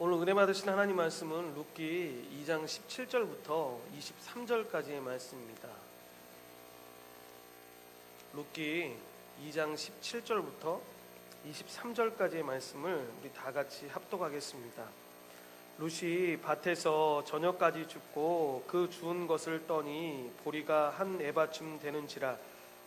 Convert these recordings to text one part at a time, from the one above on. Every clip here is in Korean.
오늘 은혜 받으신 하나님 말씀은 룻기 2장 17절부터 23절까지의 말씀입니다. 룻기 2장 17절부터 23절까지의 말씀을 우리 다 같이 합독하겠습니다. 룻이 밭에서 저녁까지 죽고 그 주운 것을 떠니 보리가 한 에바쯤 되는지라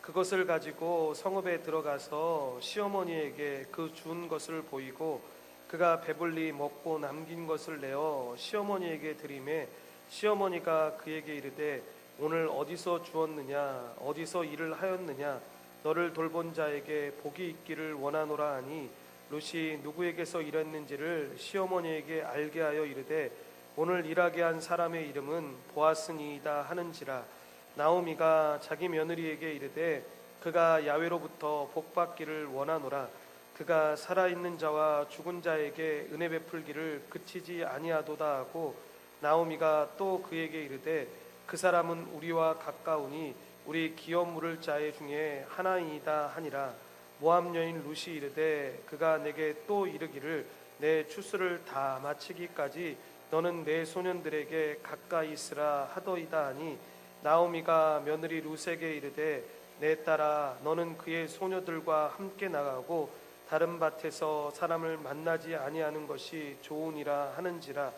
그것을 가지고 성읍에 들어가서 시어머니에게 그 주운 것을 보이고 그가 배불리 먹고 남긴 것을 내어 시어머니에게 드리매 시어머니가 그에게 이르되 오늘 어디서 주었느냐 어디서 일을 하였느냐 너를 돌본 자에게 복이 있기를 원하노라 하니 룻이 누구에게서 일했는지를 시어머니에게 알게 하여 이르되 오늘 일하게 한 사람의 이름은 보아스니이다 하는지라. 나오미가 자기 며느리에게 이르되 그가 야훼로부터 복받기를 원하노라. 그가 살아있는 자와 죽은 자에게 은혜 베풀기를 그치지 아니하도다 하고 나오미가 또 그에게 이르되 그 사람은 우리와 가까우니 우리 기업 물을 자 중에 하나이다 하니라. 모압 여인 룻이 이르되 그가 내게 또 이르기를 내 추수를 다 마치기까지 너는 내 소년들에게 가까이 있으라 하더이다 하니 나오미가 며느리 룻에게 이르되 내 딸아 너는 그의 소녀들과 함께 나가고 다른 밭에서 사람을 만나지 아니하는 것이 좋으니라 하는지라.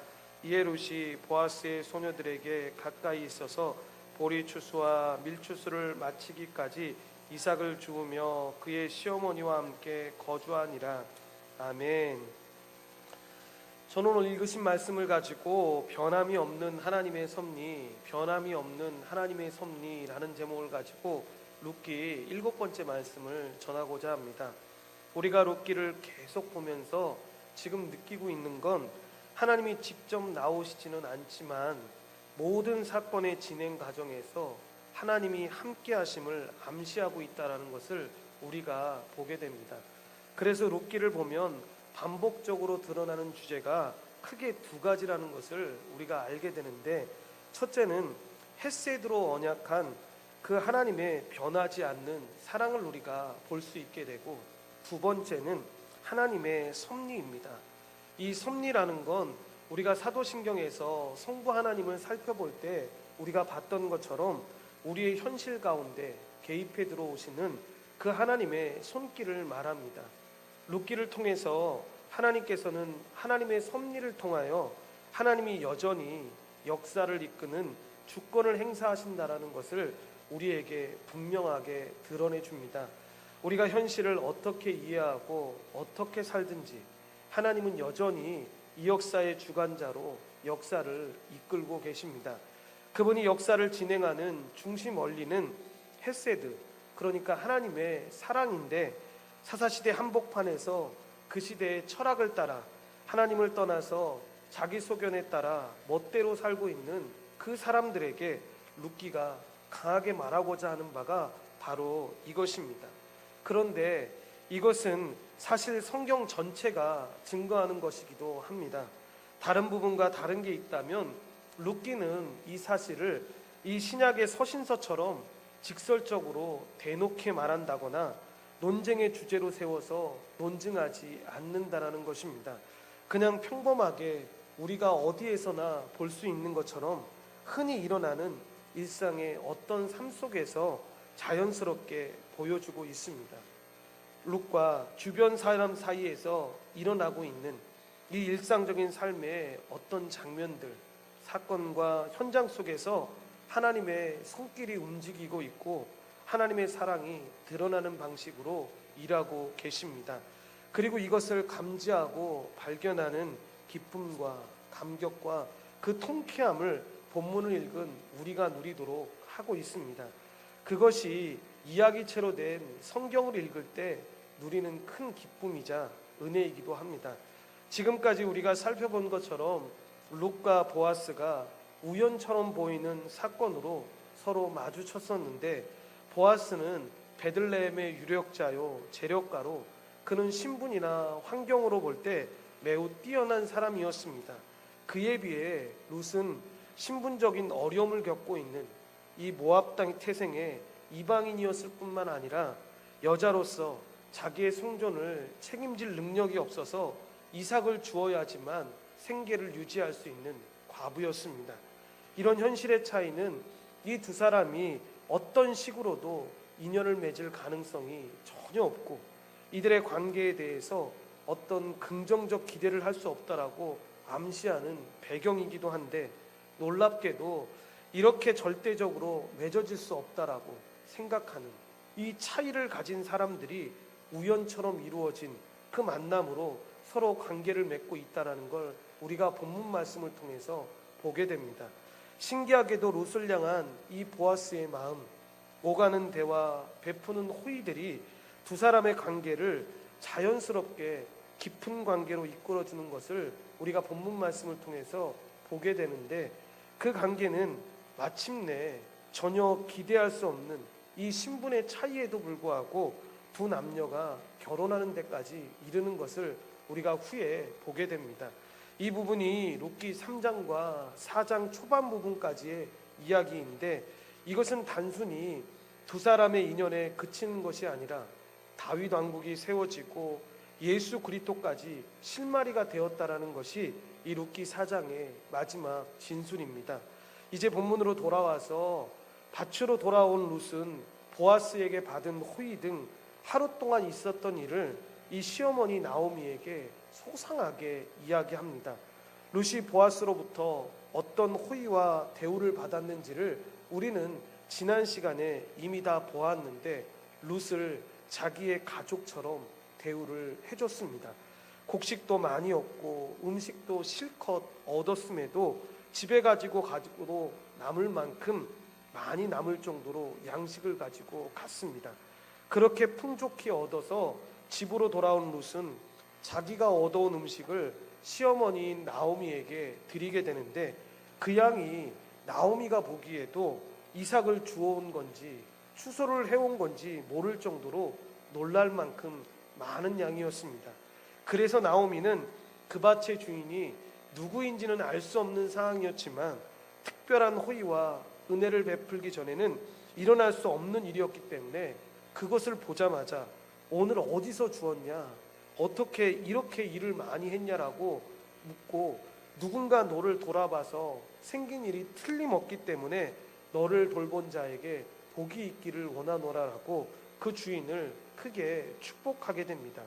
이에 룻이 보아스의 소녀들에게 가까이 있어서 보리 추수와 밀 추수를 마치기까지 이삭을 주우며 그의 시어머니와 함께 거주하니라. 아멘. 저는 오늘 읽으신 말씀을 가지고 변함이 없는 하나님의 섭리, 변함이 없는 하나님의 섭리라는 제목을 가지고 룻기 7번째 말씀을 전하고자 합니다. 우리가 룻기를 계속 보면서 지금 느끼고 있는 건 하나님이 직접 나오시지는 않지만 모든 사건의 진행 과정에서 하나님이 함께 하심을 암시하고 있다는 것을 우리가 보게 됩니다. 그래서 룻기를 보면 반복적으로 드러나는 주제가 크게 두 가지라는 것을 우리가 알게 되는데, 첫째는 헤세드로 언약한 그 하나님의 변하지 않는 사랑을 우리가 볼 수 있게 되고, 두 번째는 하나님의 섭리입니다. 이 섭리라는 건 우리가 사도신경에서 성부 하나님을 살펴볼 때 우리가 봤던 것처럼 우리의 현실 가운데 개입해 들어오시는 그 하나님의 손길을 말합니다. 룻기를 통해서 하나님께서는 하나님의 섭리를 통하여 하나님이 여전히 역사를 이끄는 주권을 행사하신다라는 것을 우리에게 분명하게 드러내 줍니다. 우리가 현실을 어떻게 이해하고 어떻게 살든지 하나님은 여전히 이 역사의 주관자로 역사를 이끌고 계십니다. 그분이 역사를 진행하는 중심 원리는 헤세드, 그러니까 하나님의 사랑인데, 사사시대 한복판에서 그 시대의 철학을 따라 하나님을 떠나서 자기 소견에 따라 멋대로 살고 있는 그 사람들에게 룻기가 강하게 말하고자 하는 바가 바로 이것입니다. 그런데 이것은 사실 성경 전체가 증거하는 것이기도 합니다. 다른 부분과 다른 게 있다면 룻기는 이 사실을 이 신약의 서신서처럼 직설적으로 대놓게 말한다거나 논쟁의 주제로 세워서 논증하지 않는다라는 것입니다. 그냥 평범하게 우리가 어디에서나 볼 수 있는 것처럼 흔히 일어나는 일상의 어떤 삶 속에서 자연스럽게 보여주고 있습니다. 룻과 주변 사람 사이에서 일어나고 있는 이 일상적인 삶의 어떤 장면들, 사건과 현장 속에서 하나님의 손길이 움직이고 있고 하나님의 사랑이 드러나는 방식으로 일하고 계십니다. 그리고 이것을 감지하고 발견하는 기쁨과 감격과 그 통쾌함을 본문을 읽은 우리가 누리도록 하고 있습니다. 그것이 이야기체로 된 성경을 읽을 때 누리는 큰 기쁨이자 은혜이기도 합니다. 지금까지 우리가 살펴본 것처럼 룻과 보아스가 우연처럼 보이는 사건으로 서로 마주쳤었는데, 보아스는 베들레헴의 유력자요 재력가로 그는 신분이나 환경으로 볼 때 매우 뛰어난 사람이었습니다. 그에 비해 룻은 신분적인 어려움을 겪고 있는 이 모압 땅 태생의 이방인이었을 뿐만 아니라 여자로서 자기의 생존을 책임질 능력이 없어서 이삭을 주어야 하지만 생계를 유지할 수 있는 과부였습니다. 이런 현실의 차이는 이 두 사람이 어떤 식으로도 인연을 맺을 가능성이 전혀 없고 이들의 관계에 대해서 어떤 긍정적 기대를 할 수 없다라고 암시하는 배경이기도 한데, 놀랍게도 이렇게 절대적으로 맺어질 수 없다라고 생각하는 이 차이를 가진 사람들이 우연처럼 이루어진 그 만남으로 서로 관계를 맺고 있다라는 걸 우리가 본문 말씀을 통해서 보게 됩니다. 신기하게도 룻을 향한 이 보아스의 마음, 오가는 대화, 베푸는 호의들이 두 사람의 관계를 자연스럽게 깊은 관계로 이끌어주는 것을 우리가 본문 말씀을 통해서 보게 되는데, 그 관계는 마침내 전혀 기대할 수 없는 이 신분의 차이에도 불구하고 두 남녀가 결혼하는 데까지 이르는 것을 우리가 후에 보게 됩니다. 이 부분이 룻기 3장과 4장 초반 부분까지의 이야기인데, 이것은 단순히 두 사람의 인연에 그치는 것이 아니라 다윗 왕국이 세워지고 예수 그리스도까지 실마리가 되었다라는 것이 이 룻기 4장의 마지막 진술입니다. 이제 본문으로 돌아와서 밭으로 돌아온 룻은 보아스에게 받은 호의 등 하루 동안 있었던 일을 이 시어머니 나오미에게 소상하게 이야기합니다. 룻이 보아스로부터 어떤 호의와 대우를 받았는지를 우리는 지난 시간에 이미 다 보았는데, 룻을 자기의 가족처럼 대우를 해줬습니다. 곡식도 많이 얻고 음식도 실컷 얻었음에도 집에 가지고 남을 만큼 많이 남을 정도로 양식을 가지고 갔습니다. 그렇게 풍족히 얻어서 집으로 돌아온 룻은 자기가 얻어온 음식을 시어머니인 나오미에게 드리게 되는데, 그 양이 나오미가 보기에도 이삭을 주워온 건지 추소를 해온 건지 모를 정도로 놀랄 만큼 많은 양이었습니다. 그래서 나오미는 그 밭의 주인이 누구인지는 알 수 없는 상황이었지만 특별한 호의와 은혜를 베풀기 전에는 일어날 수 없는 일이었기 때문에 그것을 보자마자 오늘 어디서 주었냐, 어떻게 이렇게 일을 많이 했냐라고 묻고, 누군가 너를 돌아봐서 생긴 일이 틀림없기 때문에 너를 돌본 자에게 복이 있기를 원하노라라고 그 주인을 크게 축복하게 됩니다.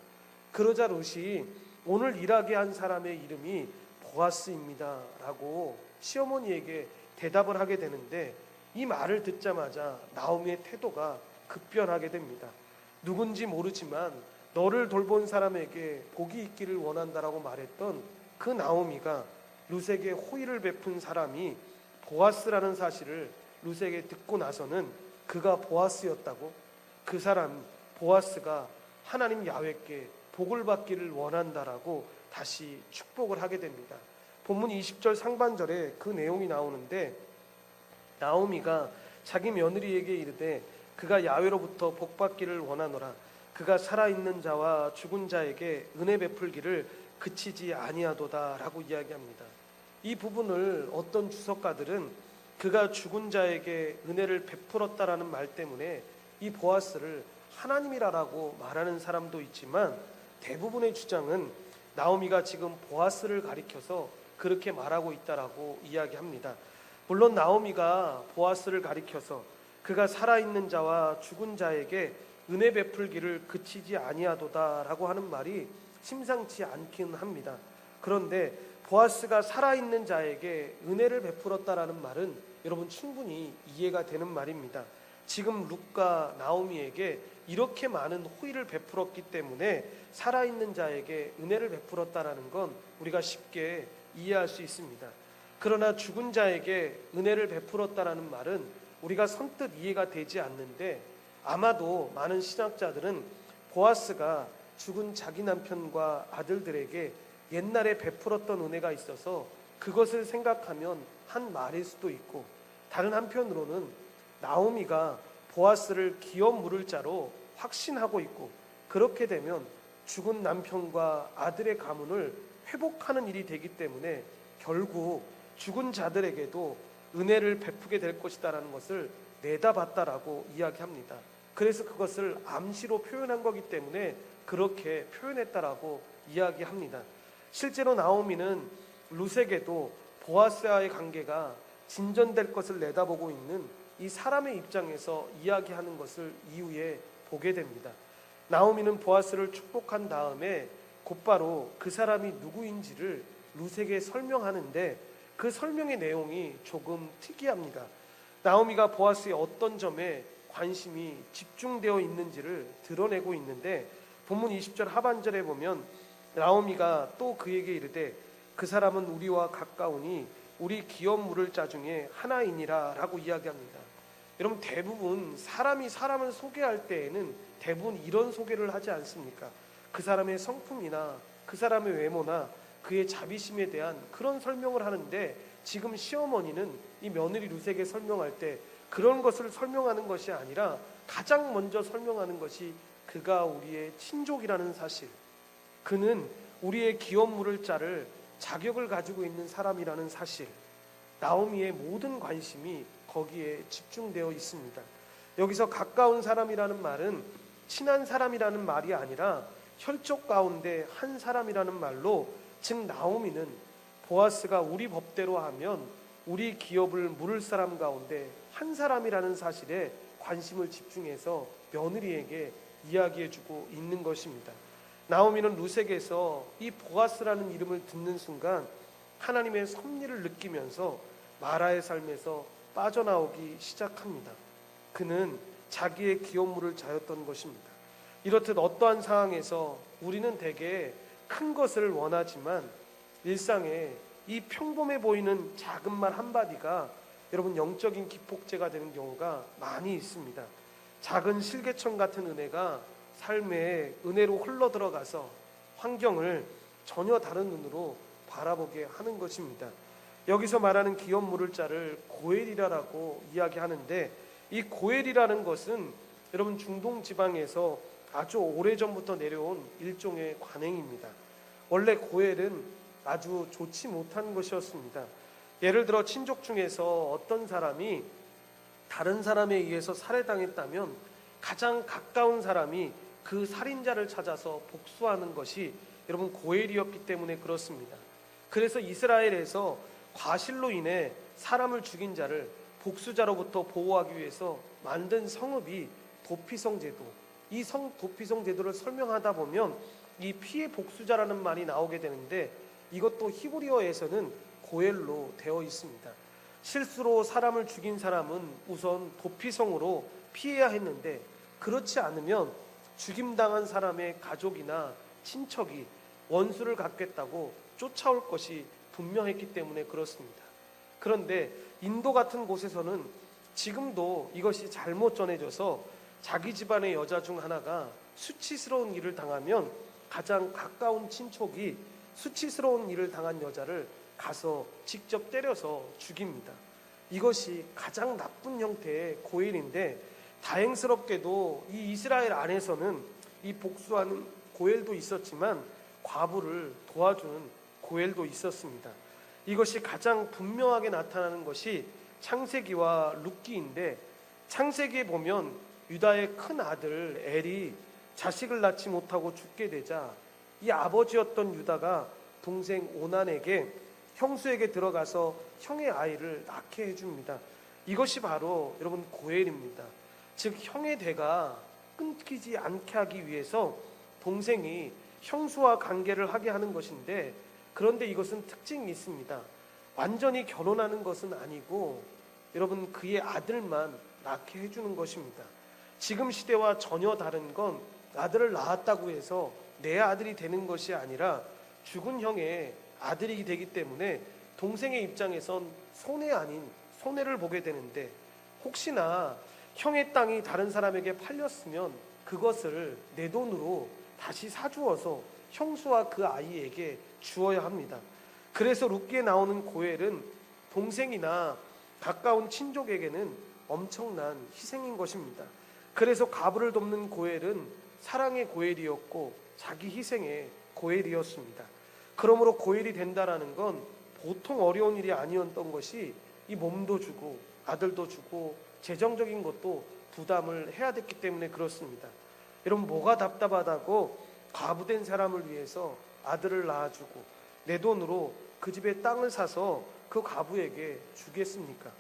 그러자 룻이 오늘 일하게 한 사람의 이름이 보아스입니다 라고 시어머니에게 대답을 하게 되는데, 이 말을 듣자마자 나오미의 태도가 급변하게 됩니다. 누군지 모르지만 너를 돌본 사람에게 복이 있기를 원한다라고 말했던 그 나오미가 룻에게 호의를 베푼 사람이 보아스라는 사실을 룻에게 듣고 나서는 그가 보아스였다고, 그 사람 보아스가 하나님 야훼께 복을 받기를 원한다라고 다시 축복을 하게 됩니다. 본문 20절 상반절에 그 내용이 나오는데, 나오미가 자기 며느리에게 이르되 그가 야훼로부터 복 받기를 원하노라. 그가 살아있는 자와 죽은 자에게 은혜 베풀기를 그치지 아니하도다라고 이야기합니다. 이 부분을 어떤 주석가들은 그가 죽은 자에게 은혜를 베풀었다라는 말 때문에 이 보아스를 하나님이라고 말하는 사람도 있지만, 대부분의 주장은 나오미가 지금 보아스를 가리켜서 그렇게 말하고 있다라고 이야기합니다. 물론 나오미가 보아스를 가리켜서 그가 살아있는 자와 죽은 자에게 은혜 베풀기를 그치지 아니하도다라고 하는 말이 심상치 않긴 합니다. 그런데 보아스가 살아있는 자에게 은혜를 베풀었다라는 말은 여러분 충분히 이해가 되는 말입니다. 지금 룻과 나오미에게 이렇게 많은 호의를 베풀었기 때문에 살아있는 자에게 은혜를 베풀었다라는 건 우리가 쉽게 이해할 수 있습니다. 그러나 죽은 자에게 은혜를 베풀었다라는 말은 우리가 선뜻 이해가 되지 않는데, 아마도 많은 신학자들은 보아스가 죽은 자기 남편과 아들들에게 옛날에 베풀었던 은혜가 있어서 그것을 생각하면 한 말일 수도 있고, 다른 한편으로는 나오미가 보아스를 기업 물을 자로 확신하고 있고, 그렇게 되면 죽은 남편과 아들의 가문을 회복하는 일이 되기 때문에 결국 죽은 자들에게도 은혜를 베푸게 될 것이다라는 것을 내다봤다라고 이야기합니다. 그래서 그것을 암시로 표현한 거기 때문에 그렇게 표현했다라고 이야기합니다. 실제로 나오미는 룻에게도 보아스와의 관계가 진전될 것을 내다보고 있는 이 사람의 입장에서 이야기하는 것을 이후에 보게 됩니다. 나오미는 보아스를 축복한 다음에 곧바로 그 사람이 누구인지를 룻에게 설명하는데 그 설명의 내용이 조금 특이합니다. 나오미가 보아스의 어떤 점에 관심이 집중되어 있는지를 드러내고 있는데 본문 20절 하반절에 보면 나오미가 또 그에게 이르되 그 사람은 우리와 가까우니 우리 기업 물을 자 중에 하나이니라 라고 이야기합니다. 여러분, 대부분 사람이 사람을 소개할 때에는 대부분 이런 소개를 하지 않습니까? 그 사람의 성품이나 그 사람의 외모나 그의 자비심에 대한 그런 설명을 하는데 지금 시어머니는 이 며느리 룻에게 설명할 때 그런 것을 설명하는 것이 아니라 가장 먼저 설명하는 것이 그가 우리의 친족이라는 사실, 그는 우리의 기업 물을 자를 자격을 가지고 있는 사람이라는 사실, 나오미의 모든 관심이 거기에 집중되어 있습니다. 여기서 가까운 사람이라는 말은 친한 사람이라는 말이 아니라 혈족 가운데 한 사람이라는 말로, 즉 나오미는 보아스가 우리 법대로 하면 우리 기업을 물을 사람 가운데 한 사람이라는 사실에 관심을 집중해서 며느리에게 이야기해주고 있는 것입니다. 나오미는 룻에게서 이 보아스라는 이름을 듣는 순간 하나님의 섭리를 느끼면서 마라의 삶에서 빠져나오기 시작합니다. 그는 자기의 기업물을 자였던 것입니다. 이렇듯 어떠한 상황에서 우리는 대개 큰 것을 원하지만 일상에 이 평범해 보이는 작은 말 한마디가 여러분 영적인 기폭제가 되는 경우가 많이 있습니다. 작은 실개천 같은 은혜가 삶에 은혜로 흘러들어가서 환경을 전혀 다른 눈으로 바라보게 하는 것입니다. 여기서 말하는 기업 물을 자를 고엘이라고 이야기하는데 이 고엘이라는 것은 여러분 중동 지방에서 아주 오래전부터 내려온 일종의 관행입니다. 원래 고엘은 아주 좋지 못한 것이었습니다. 예를 들어 친족 중에서 어떤 사람이 다른 사람에 의해서 살해당했다면 가장 가까운 사람이 그 살인자를 찾아서 복수하는 것이 여러분 고엘이었기 때문에 그렇습니다. 그래서 이스라엘에서 과실로 인해 사람을 죽인 자를 복수자로부터 보호하기 위해서 만든 성읍이 도피성 제도, 이 도피성 제도를 설명하다 보면 이 피해 복수자라는 말이 나오게 되는데 이것도 히브리어에서는 고엘로 되어 있습니다. 실수로 사람을 죽인 사람은 우선 도피성으로 피해야 했는데 그렇지 않으면 죽임당한 사람의 가족이나 친척이 원수를 갚겠다고 쫓아올 것이 분명했기 때문에 그렇습니다. 그런데 인도 같은 곳에서는 지금도 이것이 잘못 전해져서 자기 집안의 여자 중 하나가 수치스러운 일을 당하면 가장 가까운 친척이 수치스러운 일을 당한 여자를 가서 직접 때려서 죽입니다. 이것이 가장 나쁜 형태의 고엘인데 다행스럽게도 이 이스라엘 안에서는 이 복수하는 고엘도 있었지만 과부를 도와주는 고엘도 있었습니다. 이것이 가장 분명하게 나타나는 것이 창세기와 룻기인데 창세기에 보면 유다의 큰 아들 엘이 자식을 낳지 못하고 죽게 되자 이 아버지였던 유다가 동생 오난에게 형수에게 들어가서 형의 아이를 낳게 해줍니다. 이것이 바로 여러분 고엘입니다. 즉 형의 대가 끊기지 않게 하기 위해서 동생이 형수와 관계를 하게 하는 것인데 그런데 이것은 특징이 있습니다. 완전히 결혼하는 것은 아니고 여러분 그의 아들만 낳게 해주는 것입니다. 지금 시대와 전혀 다른 건 아들을 낳았다고 해서 내 아들이 되는 것이 아니라 죽은 형의 아들이 되기 때문에 동생의 입장에선 손해 아닌 손해를 보게 되는데 혹시나 형의 땅이 다른 사람에게 팔렸으면 그것을 내 돈으로 다시 사주어서 형수와 그 아이에게 주어야 합니다. 그래서 룻기에 나오는 고엘은 동생이나 가까운 친족에게는 엄청난 희생인 것입니다. 그래서 과부를 돕는 고엘은 사랑의 고엘이었고 자기 희생의 고엘이었습니다. 그러므로 고엘이 된다라는 건 보통 어려운 일이 아니었던 것이 이 몸도 주고 아들도 주고 재정적인 것도 부담을 해야 됐기 때문에 그렇습니다. 여러분 뭐가 답답하다고 과부된 사람을 위해서 아들을 낳아주고 내 돈으로 그 집의 땅을 사서 그 과부에게 주겠습니까?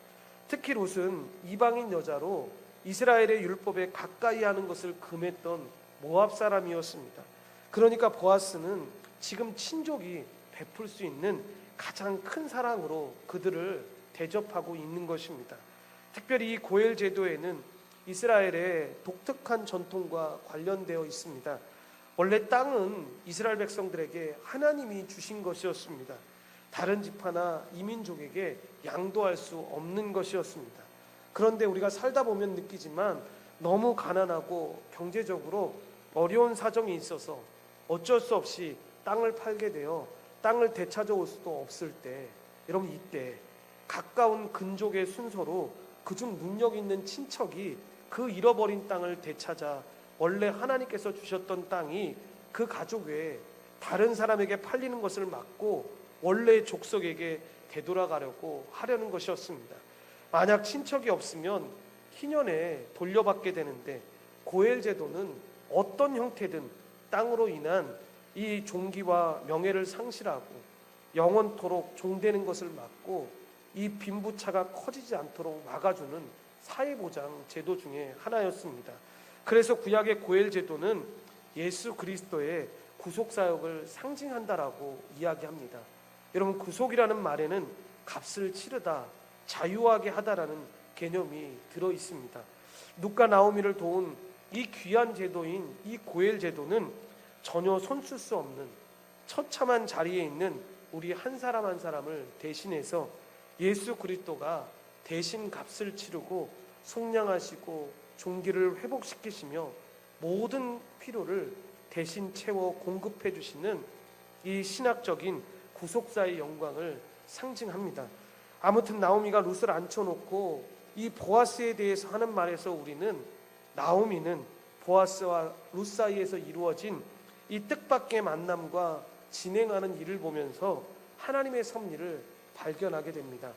특히 롯은 이방인 여자로 이스라엘의 율법에 가까이 하는 것을 금했던 모압 사람이었습니다. 그러니까 보아스는 지금 친족이 베풀 수 있는 가장 큰 사랑으로 그들을 대접하고 있는 것입니다. 특별히 이 고엘 제도에는 이스라엘의 독특한 전통과 관련되어 있습니다. 원래 땅은 이스라엘 백성들에게 하나님이 주신 것이었습니다. 다른 지파나 이민족에게 양도할 수 없는 것이었습니다. 그런데 우리가 살다 보면 느끼지만 너무 가난하고 경제적으로 어려운 사정이 있어서 어쩔 수 없이 땅을 팔게 되어 땅을 되찾아올 수도 없을 때, 여러분 이때 가까운 근족의 순서로 그중 능력 있는 친척이 그 잃어버린 땅을 되찾아 원래 하나님께서 주셨던 땅이 그 가족 외에 다른 사람에게 팔리는 것을 막고 원래 족속에게 되돌아가려고 하려는 것이었습니다. 만약 친척이 없으면 희년에 돌려받게 되는데 고엘 제도는 어떤 형태든 땅으로 인한 이 종기와 명예를 상실하고 영원토록 종되는 것을 막고 이 빈부차가 커지지 않도록 막아주는 사회보장 제도 중에 하나였습니다. 그래서 구약의 고엘 제도는 예수 그리스도의 구속사역을 상징한다라고 이야기합니다. 여러분, 구속이라는 말에는 값을 치르다, 자유하게 하다라는 개념이 들어 있습니다. 룻과 나오미를 도운 이 귀한 제도인 이 고엘 제도는 전혀 손쓸 수 없는 처참한 자리에 있는 우리 한 사람 한 사람을 대신해서 예수 그리스도가 대신 값을 치르고 속량하시고 종기를 회복시키시며 모든 필요를 대신 채워 공급해 주시는 이 신학적인 구속사의 영광을 상징합니다. 아무튼 나오미가 룻을 앉혀놓고 이 보아스에 대해서 하는 말에서 우리는 나오미는 보아스와 룻 사이에서 이루어진 이 뜻밖의 만남과 진행하는 일을 보면서 하나님의 섭리를 발견하게 됩니다.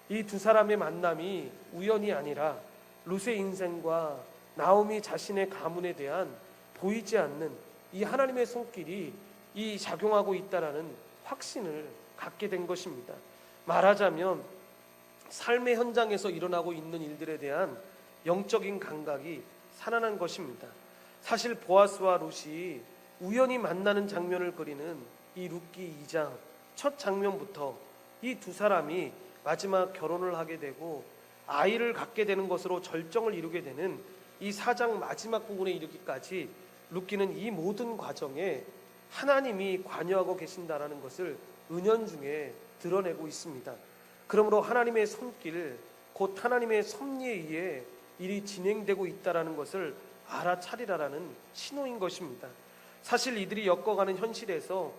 이 두 사람의 만남이 우연이 아니라 룻의 인생과 나오미 자신의 가문에 대한 보이지 않는 이 하나님의 손길이 이 작용하고 있다라는 확신을 갖게 된 것입니다. 말하자면 삶의 현장에서 일어나고 있는 일들에 대한 영적인 감각이 살아난 것입니다. 사실 보아스와 룻이 우연히 만나는 장면을 그리는 이 룻기 2장 첫 장면부터 이 두 사람이 마지막 결혼을 하게 되고 아이를 갖게 되는 것으로 절정을 이루게 되는 이 4장 마지막 부분에 이르기까지 룻기는 이 모든 과정에 하나님이 관여하고 계신다라는 것을 은연중에 드러내고 있습니다. 그러므로 하나님의 손길, 곧 하나님의 섭리에 의해 일이 진행되고 있다라는 것을 알아차리라라는 신호인 것입니다. 사실 이들이 엮어가는 현실에서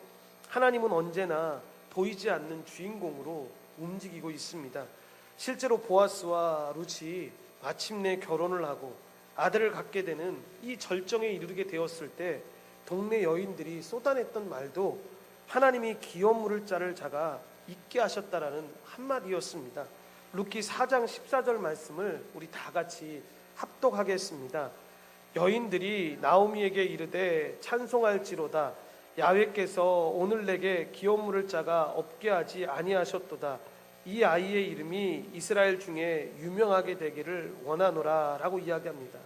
하나님은 언제나 보이지 않는 주인공으로 움직이고 있습니다. 실제로 보아스와 룻이 마침내 결혼을 하고 아들을 갖게 되는 이 절정에 이르게 되었을 때 동네 여인들이 쏟아냈던 말도 하나님이 기업 물을 자를 자가 있게 하셨다라는 한마디였습니다. 룻기 4장 14절 말씀을 우리 다 같이 합독하겠습니다. 여인들이 나오미에게 이르되 찬송할지로다 야훼께서 오늘 내게 기업 물을 자가 없게 하지 아니하셨도다. 이 아이의 이름이 이스라엘 중에 유명하게 되기를 원하노라 라고 이야기합니다.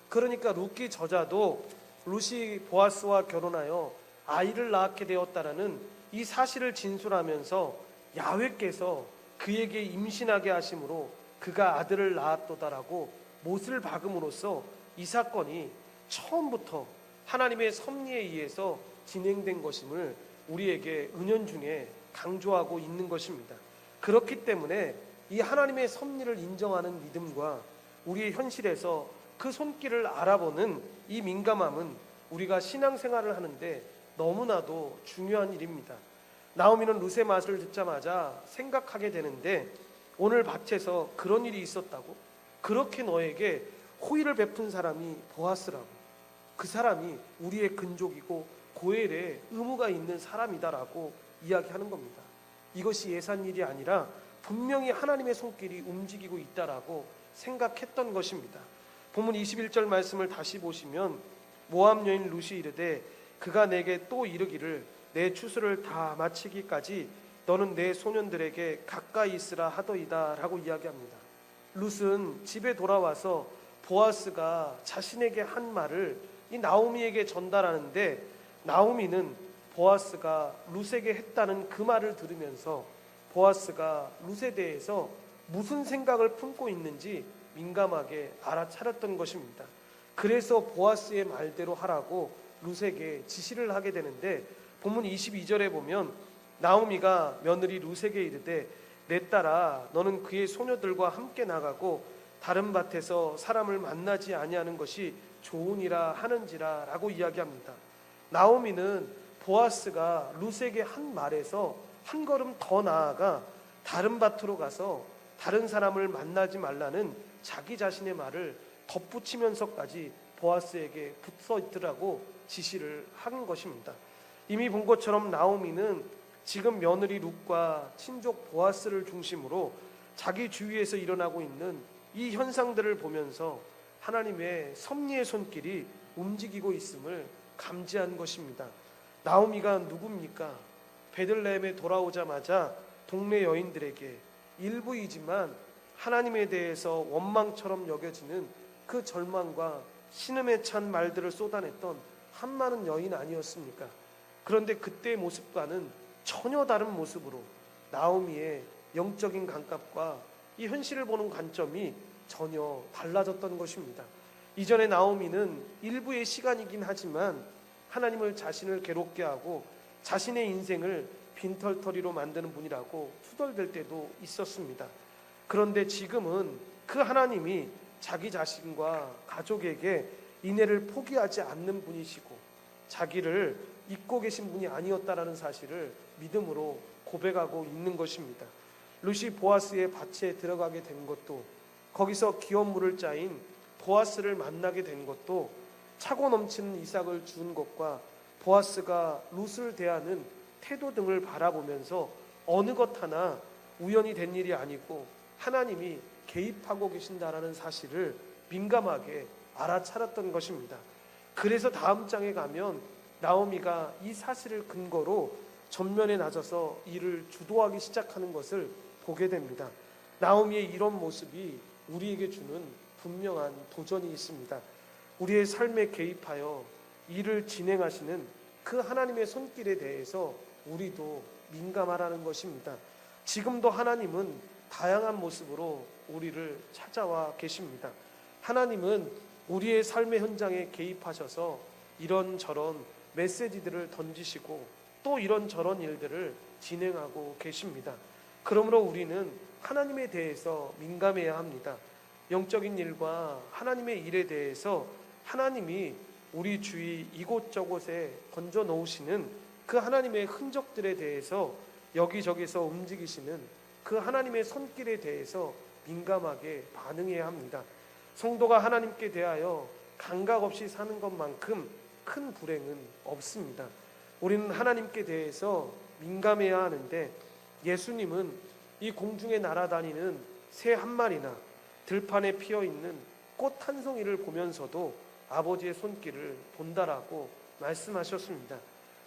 그러니까 룻기 저자도 룻이 보아스와 결혼하여 아이를 낳게 되었다라는 이 사실을 진술하면서 야훼께서 그에게 임신하게 하심으로 그가 아들을 낳았도다라고 못을 박음으로써 이 사건이 처음부터 하나님의 섭리에 의해서 진행된 것임을 우리에게 은연중에 강조하고 있는 것입니다. 그렇기 때문에 이 하나님의 섭리를 인정하는 믿음과 우리의 현실에서 그 손길을 알아보는 이 민감함은 우리가 신앙생활을 하는데 너무나도 중요한 일입니다. 나오미는 룻의 말을 듣자마자 생각하게 되는데 오늘 밭에서 그런 일이 있었다고? 그렇게 너에게 호의를 베푼 사람이 보아스라고. 그 사람이 우리의 근족이고 고엘에 의무가 있는 사람이다라고 이야기하는 겁니다. 이것이 예산일이 아니라 분명히 하나님의 손길이 움직이고 있다라고 생각했던 것입니다. 본문 21절 말씀을 다시 보시면 모압 여인 룻이 이르되 그가 내게 또 이르기를 내 추수를 다 마치기까지 너는 내 소년들에게 가까이 있으라 하더이다 라고 이야기합니다. 룻은 집에 돌아와서 보아스가 자신에게 한 말을 이 나오미에게 전달하는데, 나오미는 보아스가 룻에게 했다는 그 말을 들으면서 보아스가 룻에 대해서 무슨 생각을 품고 있는지 민감하게 알아차렸던 것입니다. 그래서 보아스의 말대로 하라고 룻에게 지시를 하게 되는데, 본문 22절에 보면 나오미가 며느리 룻에게 이르되 내 딸아 너는 그의 소녀들과 함께 나가고 다른 밭에서 사람을 만나지 아니하는 것이 좋으니라 하는지라 라고 이야기합니다. 나오미는 보아스가 룻에게 한 말에서 한 걸음 더 나아가 다른 밭으로 가서 다른 사람을 만나지 말라는 자기 자신의 말을 덧붙이면서까지 보아스에게 붙어 있으라고 지시를 한 것입니다. 이미 본 것처럼 나오미는 지금 며느리 룻과 친족 보아스를 중심으로 자기 주위에서 일어나고 있는 이 현상들을 보면서 하나님의 섭리의 손길이 움직이고 있음을 감지한 것입니다. 나오미가 누굽니까? 베들레헴에 돌아오자마자 동네 여인들에게 일부이지만 하나님에 대해서 원망처럼 여겨지는 그 절망과 신음에 찬 말들을 쏟아냈던 한많은 여인 아니었습니까? 그런데 그때의 모습과는 전혀 다른 모습으로 나오미의 영적인 감각과 이 현실을 보는 관점이 전혀 달라졌던 것입니다. 이전에 나오미는 일부의 시간이긴 하지만 하나님을 자신을 괴롭게 하고 자신의 인생을 빈털터리로 만드는 분이라고 투덜댈 때도 있었습니다. 그런데 지금은 그 하나님이 자기 자신과 가족에게 인애를 포기하지 않는 분이시고 자기를 잊고 계신 분이 아니었다라는 사실을 믿음으로 고백하고 있는 것입니다. 룻이 보아스의 밭에 들어가게 된 것도, 거기서 기업 물을 짜인 보아스를 만나게 된 것도, 차고 넘치는 이삭을 준 것과 보아스가 룻을 대하는 태도 등을 바라보면서 어느 것 하나 우연히 된 일이 아니고 하나님이 개입하고 계신다라는 사실을 민감하게 알아차렸던 것입니다. 그래서 다음 장에 가면 나오미가 이 사실을 근거로 전면에 나서서 일을 주도하기 시작하는 것을 보게 됩니다. 나오미의 이런 모습이 우리에게 주는 분명한 도전이 있습니다. 우리의 삶에 개입하여 일을 진행하시는 그 하나님의 손길에 대해서 우리도 민감하라는 것입니다. 지금도 하나님은 다양한 모습으로 우리를 찾아와 계십니다. 하나님은 우리의 삶의 현장에 개입하셔서 이런저런 메시지들을 던지시고 또 이런저런 일들을 진행하고 계십니다. 그러므로 우리는 하나님에 대해서 민감해야 합니다. 영적인 일과 하나님의 일에 대해서 하나님이 우리 주위 이곳저곳에 던져 놓으시는 그 하나님의 흔적들에 대해서 여기저기서 움직이시는 그 하나님의 손길에 대해서 민감하게 반응해야 합니다. 성도가 하나님께 대하여 감각 없이 사는 것만큼 큰 불행은 없습니다. 우리는 하나님께 대해서 민감해야 하는데, 예수님은 이 공중에 날아다니는 새 한 마리나 들판에 피어있는 꽃 한 송이를 보면서도 아버지의 손길을 본다라고 말씀하셨습니다.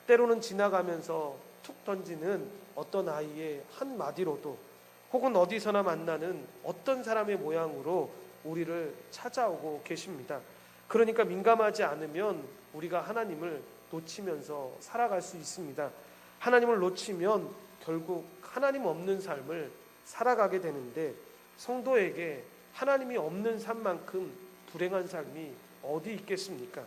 때로는 지나가면서 툭 던지는 어떤 아이의 한 마디로도, 혹은 어디서나 만나는 어떤 사람의 모양으로 우리를 찾아오고 계십니다. 그러니까 민감하지 않으면 우리가 하나님을 놓치면서 살아갈 수 있습니다. 하나님을 놓치면 결국 하나님 없는 삶을 살아가게 되는데, 성도에게 하나님이 없는 삶만큼 불행한 삶이 어디 있겠습니까?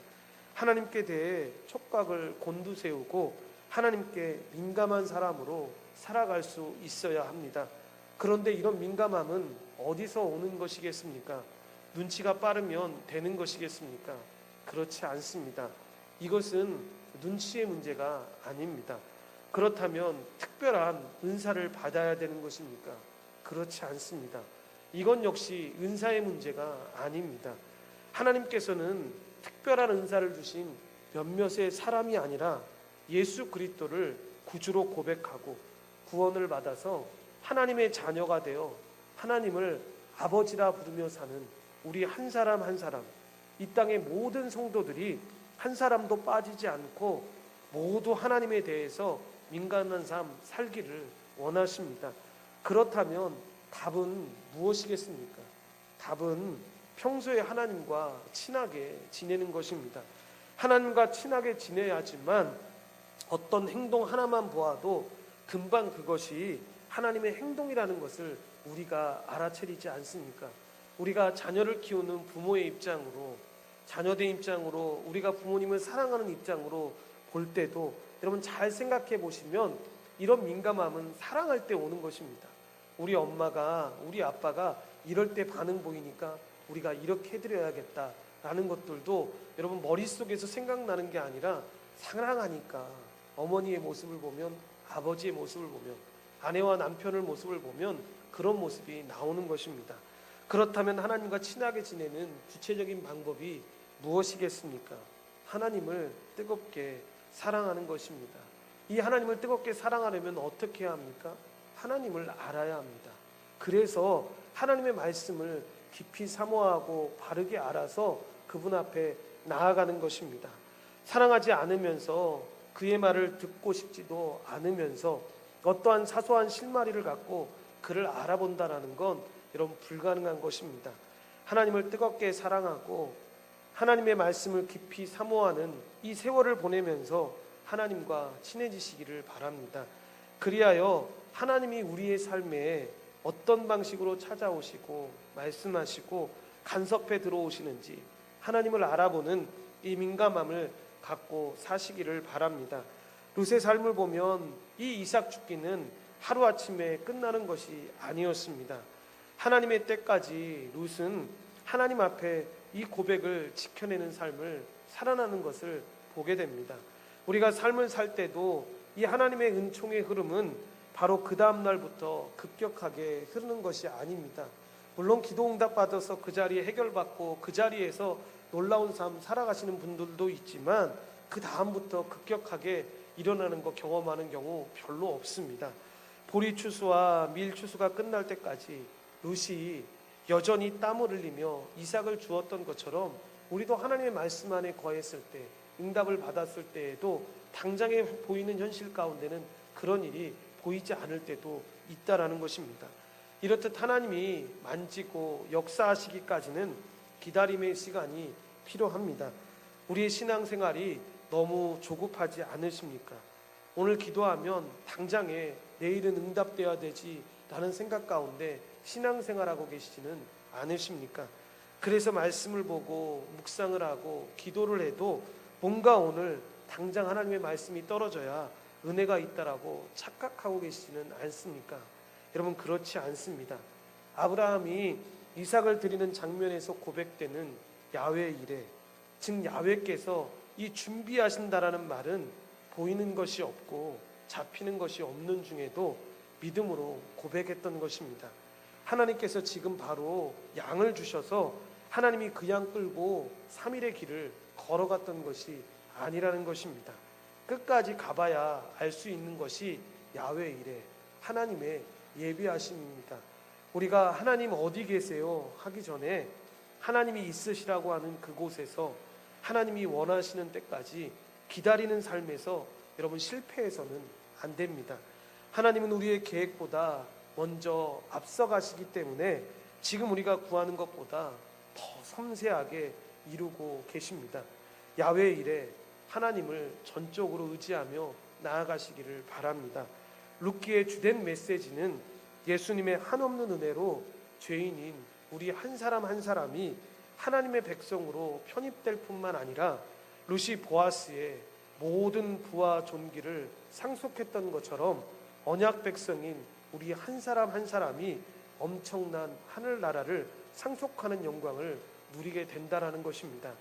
하나님께 대해 촉각을 곤두세우고 하나님께 민감한 사람으로 살아갈 수 있어야 합니다. 그런데 이런 민감함은 어디서 오는 것이겠습니까? 눈치가 빠르면 되는 것이겠습니까? 그렇지 않습니다. 이것은 눈치의 문제가 아닙니다. 그렇다면 특별한 은사를 받아야 되는 것입니까? 그렇지 않습니다. 이건 역시 은사의 문제가 아닙니다. 하나님께서는 특별한 은사를 주신 몇몇의 사람이 아니라 예수 그리스도를 구주로 고백하고 구원을 받아서 하나님의 자녀가 되어 하나님을 아버지라 부르며 사는 우리 한 사람 한 사람, 이 땅의 모든 성도들이 한 사람도 빠지지 않고 모두 하나님에 대해서 민감한 삶 살기를 원하십니다. 그렇다면 답은 무엇이겠습니까? 답은 평소에 하나님과 친하게 지내는 것입니다. 하나님과 친하게 지내야지만 어떤 행동 하나만 보아도 금방 그것이 하나님의 행동이라는 것을 우리가 알아차리지 않습니까? 우리가 자녀를 키우는 부모의 입장으로, 자녀된 입장으로, 우리가 부모님을 사랑하는 입장으로 볼 때도 여러분 잘 생각해 보시면 이런 민감함은 사랑할 때 오는 것입니다. 우리 엄마가, 우리 아빠가 이럴 때 반응 보이니까 우리가 이렇게 해드려야겠다라는 것들도 여러분 머릿속에서 생각나는 게 아니라 사랑하니까 어머니의 모습을 보면, 아버지의 모습을 보면, 아내와 남편의 모습을 보면 그런 모습이 나오는 것입니다. 그렇다면 하나님과 친하게 지내는 구체적인 방법이 무엇이겠습니까? 하나님을 뜨겁게 사랑하는 것입니다. 이 하나님을 뜨겁게 사랑하려면 어떻게 해야 합니까? 하나님을 알아야 합니다. 그래서 하나님의 말씀을 깊이 사모하고 바르게 알아서 그분 앞에 나아가는 것입니다. 사랑하지 않으면서 그의 말을 듣고 싶지도 않으면서 어떠한 사소한 실마리를 갖고 그를 알아본다라는 건 여러분 불가능한 것입니다. 하나님을 뜨겁게 사랑하고 하나님의 말씀을 깊이 사모하는 이 세월을 보내면서 하나님과 친해지시기를 바랍니다. 그리하여 하나님이 우리의 삶에 어떤 방식으로 찾아오시고 말씀하시고 간섭해 들어오시는지 하나님을 알아보는 이 민감함을 갖고 사시기를 바랍니다. 룻의 삶을 보면 이 이삭 죽기는 하루아침에 끝나는 것이 아니었습니다. 하나님의 때까지 룻은 하나님 앞에 이 고백을 지켜내는 삶을 살아나는 것을 보게 됩니다. 우리가 삶을 살 때도 이 하나님의 은총의 흐름은 바로 그 다음 날부터 급격하게 흐르는 것이 아닙니다. 물론 기도 응답 받아서 그 자리에 해결받고 그 자리에서 놀라운 삶 살아가시는 분들도 있지만 그 다음부터 급격하게 일어나는 거 경험하는 경우 별로 없습니다. 보리 추수와 밀 추수가 끝날 때까지 룻이 여전히 땀을 흘리며 이삭을 주었던 것처럼 우리도 하나님의 말씀 안에 거했을 때, 응답을 받았을 때에도 당장에 보이는 현실 가운데는 그런 일이 보이지 않을 때도 있다라는 것입니다. 이렇듯 하나님이 만지고 역사하시기까지는 기다림의 시간이 필요합니다. 우리의 신앙생활이 너무 조급하지 않으십니까? 오늘 기도하면 당장에 내일은 응답되어야 되지 라는 생각 가운데 신앙생활하고 계시지는 않으십니까? 그래서 말씀을 보고 묵상을 하고 기도를 해도 뭔가 오늘 당장 하나님의 말씀이 떨어져야 은혜가 있다라고 착각하고 계시지는 않습니까? 여러분 그렇지 않습니다. 아브라함이 이삭을 드리는 장면에서 고백되는 야훼의 이레, 즉 야훼께서 이 준비하신다라는 말은 보이는 것이 없고 잡히는 것이 없는 중에도 믿음으로 고백했던 것입니다. 하나님께서 지금 바로 양을 주셔서 하나님이 그 양 끌고 3일의 길을 걸어갔던 것이 아니라는 것입니다. 끝까지 가봐야 알 수 있는 것이 야훼 이레, 하나님의 예비하심입니다. 우리가 하나님 어디 계세요 하기 전에 하나님이 있으시라고 하는 그곳에서 하나님이 원하시는 때까지 기다리는 삶에서 여러분 실패해서는 안 됩니다. 하나님은 우리의 계획보다 먼저 앞서가시기 때문에 지금 우리가 구하는 것보다 더 섬세하게 이루고 계십니다. 야훼 이레, 하나님을 전적으로 의지하며 나아가시기를 바랍니다. 룻기의 주된 메시지는 예수님의 한없는 은혜로 죄인인 우리 한 사람 한 사람이 하나님의 백성으로 편입될 뿐만 아니라 룻이 보아스의 모든 부와 존귀를 상속했던 것처럼 언약 백성인 우리 한 사람 한 사람이 엄청난 하늘나라를 상속하는 영광을 누리게 된다라는 것입니다.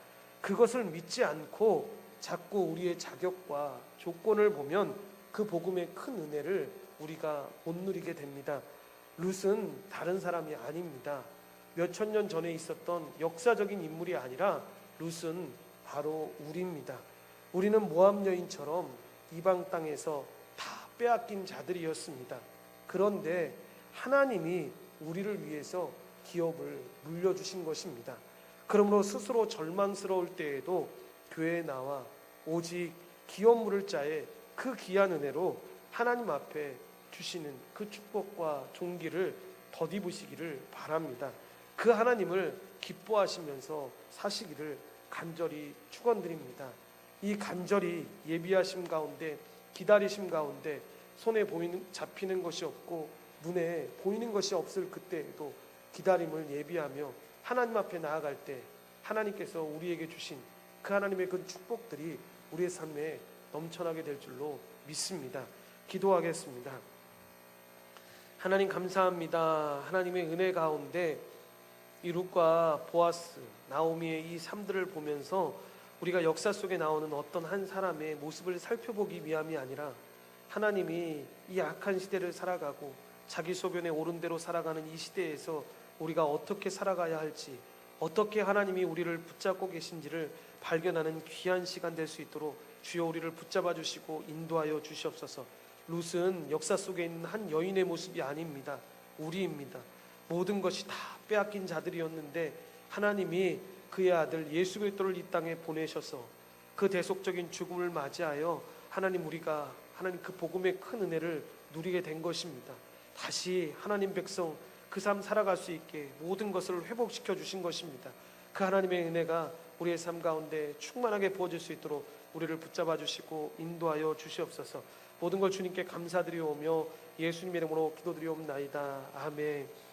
그것을 믿지 않고 자꾸 우리의 자격과 조건을 보면 그 복음의 큰 은혜를 우리가 못 누리게 됩니다. 룻은 다른 사람이 아닙니다. 몇천 년 전에 있었던 역사적인 인물이 아니라 룻은 바로 우리입니다. 우리는 모압 여인처럼 이방 땅에서 다 빼앗긴 자들이었습니다. 그런데 하나님이 우리를 위해서 기업을 물려주신 것입니다. 그러므로 스스로 절망스러울 때에도 교회에 나와 오직 기업 물을 자의 그 귀한 은혜로 하나님 앞에 주시는 그 축복과 종기를 덧입으시기를 바랍니다. 그 하나님을 기뻐하시면서 사시기를 간절히 축원드립니다. 이 간절히 예비하심 가운데, 기다리심 가운데 손에 잡히는 것이 없고 눈에 보이는 것이 없을 그때에도 기다림을 예비하며 하나님 앞에 나아갈 때 하나님께서 우리에게 주신 그 하나님의 그 축복들이 우리의 삶에 넘쳐나게 될 줄로 믿습니다. 기도하겠습니다. 하나님 감사합니다. 하나님의 은혜 가운데 이 룻과 보아스, 나오미의 이 삶들을 보면서 우리가 역사 속에 나오는 어떤 한 사람의 모습을 살펴보기 위함이 아니라 하나님이 이 악한 시대를 살아가고 자기 소견에 옳은 대로 살아가는 이 시대에서 우리가 어떻게 살아가야 할지, 어떻게 하나님이 우리를 붙잡고 계신지를 발견하는 귀한 시간 될 수 있도록 주여 우리를 붙잡아 주시고 인도하여 주시옵소서. 룻은 역사 속에 있는 한 여인의 모습이 아닙니다. 우리입니다. 모든 것이 다 빼앗긴 자들이었는데 하나님이 그의 아들 예수 그리스도를 이 땅에 보내셔서 그 대속적인 죽음을 맞이하여 우리가 하나님 그 복음의 큰 은혜를 누리게 된 것입니다. 다시 하나님 백성 그 삶 살아갈 수 있게 모든 것을 회복시켜 주신 것입니다. 그 하나님의 은혜가 우리의 삶 가운데 충만하게 부어질 수 있도록 우리를 붙잡아 주시고 인도하여 주시옵소서. 모든 걸 주님께 감사드리오며 예수님의 이름으로 기도드리옵나이다. 아멘.